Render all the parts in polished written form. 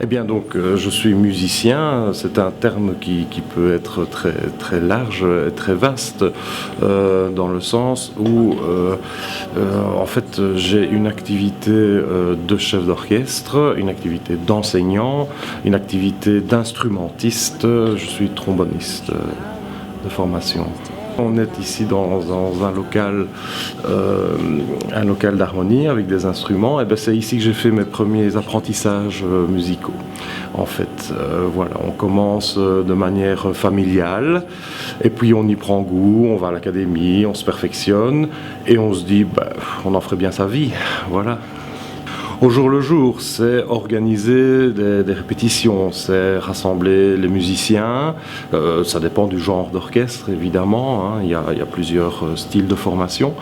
Eh bien donc je suis musicien, c'est un terme qui peut être très, très large et très vaste dans le sens où en fait j'ai une activité de chef d'orchestre, une activité d'enseignant, une activité d'instrumentiste, je suis tromboniste de formation. On est ici dans un local d'harmonie avec des instruments. Et ben c'est ici que j'ai fait mes premiers apprentissages musicaux. En fait, voilà, on commence de manière familiale et puis on y prend goût, on va à l'académie, on se perfectionne et on se dit, ben, on en ferait bien sa vie, voilà. Au jour le jour, c'est organiser des répétitions, c'est rassembler les musiciens, ça dépend du genre d'orchestre évidemment, hein, il y a plusieurs styles de formation,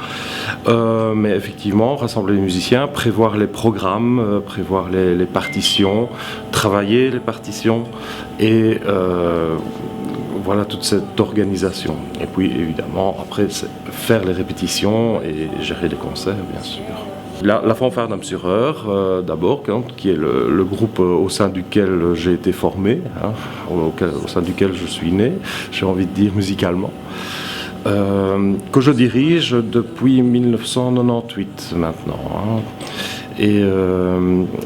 mais effectivement, rassembler les musiciens, prévoir les programmes, prévoir les partitions, travailler les partitions et voilà toute cette organisation. Et puis évidemment, après, c'est faire les répétitions et gérer les concerts, bien sûr. La fanfare d'Amsureur, d'abord, qui est le groupe au sein duquel j'ai été formé, hein, au sein duquel je suis né, j'ai envie de dire musicalement, que je dirige depuis 1998 maintenant. Hein. Et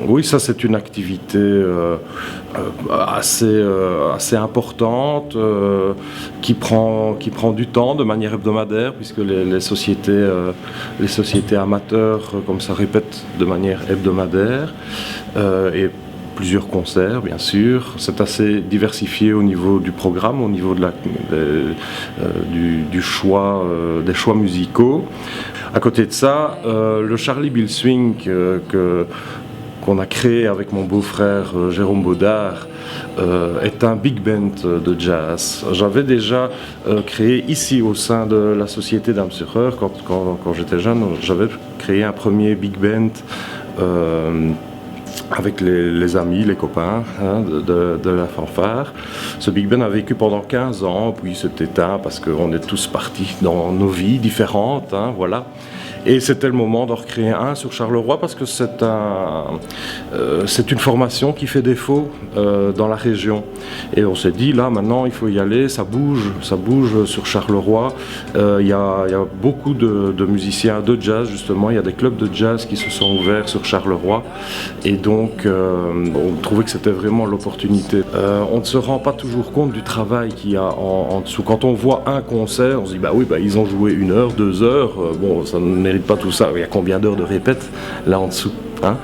oui, ça c'est une activité assez importante qui prend du temps de manière hebdomadaire puisque les sociétés amateurs comme ça répètent de manière hebdomadaire et plusieurs concerts bien sûr. C'est assez diversifié au niveau du programme, au niveau du choix, des choix musicaux. À côté de ça, le Charlie Bill Swing qu'on a créé avec mon beau-frère Jérôme Baudard est un big band de jazz. J'avais déjà créé ici au sein de la société d'Amsureur, quand j'étais jeune, j'avais créé un premier big band avec les amis, les copains hein, de la fanfare. Ce big band a vécu pendant 15 ans, puis s'est éteint parce qu'on est tous partis dans nos vies différentes, hein, voilà. Et c'était le moment d'en recréer un sur Charleroi parce que c'est une formation qui fait défaut dans la région. Et on s'est dit, là maintenant il faut y aller, ça bouge sur Charleroi. Il y a beaucoup de musiciens de jazz justement, il y a des clubs de jazz qui se sont ouverts sur Charleroi. Et donc on trouvait que c'était vraiment l'opportunité. On ne se rend pas toujours compte du travail qu'il y a en dessous. Quand on voit un concert, on se dit, bah oui, bah, ils ont joué 1 heure, 2 heures, bon ça ne mérite pas tout ça, il y a combien d'heures de répète là en dessous hein.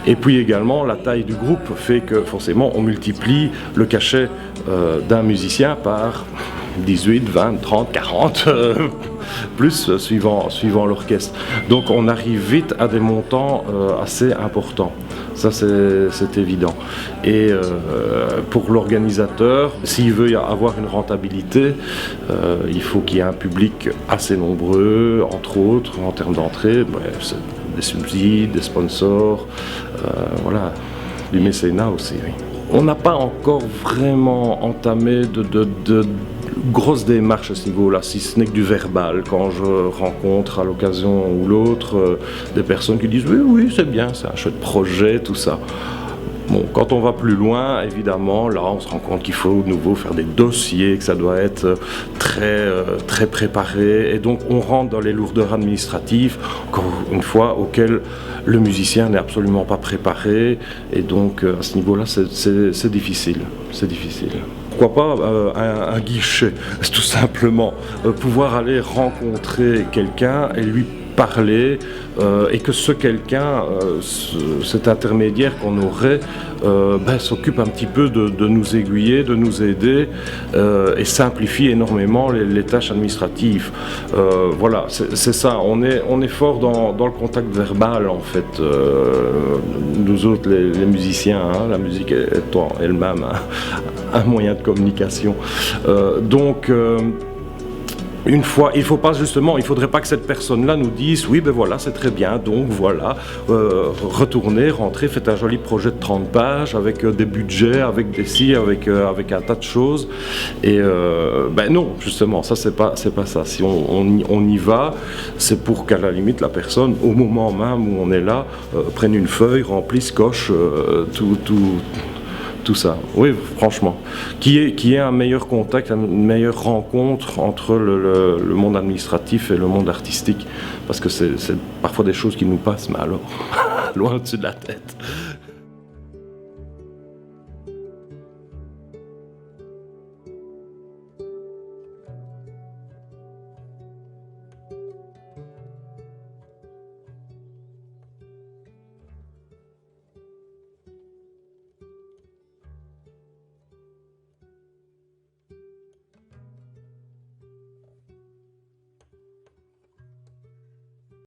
Et puis également la taille du groupe fait que forcément on multiplie le cachet d'un musicien par 18, 20, 30, 40 plus suivant l'orchestre. Donc on arrive vite à des montants assez importants. Ça c'est évident. Et pour l'organisateur, s'il veut y avoir une rentabilité, il faut qu'il y ait un public assez nombreux, entre autres en termes d'entrée, des subsides, des sponsors, voilà, du mécénat aussi. Oui. On n'a pas encore vraiment entamé de grosse démarche à ce niveau-là, si ce n'est que du verbal. Quand je rencontre à l'occasion ou l'autre des personnes qui disent oui, c'est bien, c'est un chouette projet, tout ça. Bon, quand on va plus loin, évidemment, là on se rend compte qu'il faut de nouveau faire des dossiers, que ça doit être très préparé, et donc on rentre dans les lourdeurs administratives, encore une fois, auxquelles le musicien n'est absolument pas préparé, et donc à ce niveau-là, c'est difficile, c'est difficile. Pourquoi pas un guichet, tout simplement, pouvoir aller rencontrer quelqu'un et lui parler et que ce quelqu'un, cet intermédiaire qu'on aurait, s'occupe un petit peu de nous aiguiller, de nous aider et simplifie énormément les tâches administratives. Voilà, c'est ça, on est fort dans le contact verbal en fait, nous autres les musiciens, hein, la musique est en elle-même un moyen de communication. Une fois, il faudrait pas que cette personne-là nous dise oui, ben voilà, c'est très bien, donc voilà, retournez, rentrez, faites un joli projet de 30 pages avec des budgets, avec des si, avec un tas de choses. Et non, justement, ça c'est pas ça. Si on y va, c'est pour qu'à la limite la personne, au moment même où on est là, prenne une feuille, remplisse, coche tout ça. Oui, franchement. Qui est un meilleur contact, une meilleure rencontre entre le monde administratif et le monde artistique. Parce que c'est parfois des choses qui nous passent, mais alors, loin au-dessus de la tête.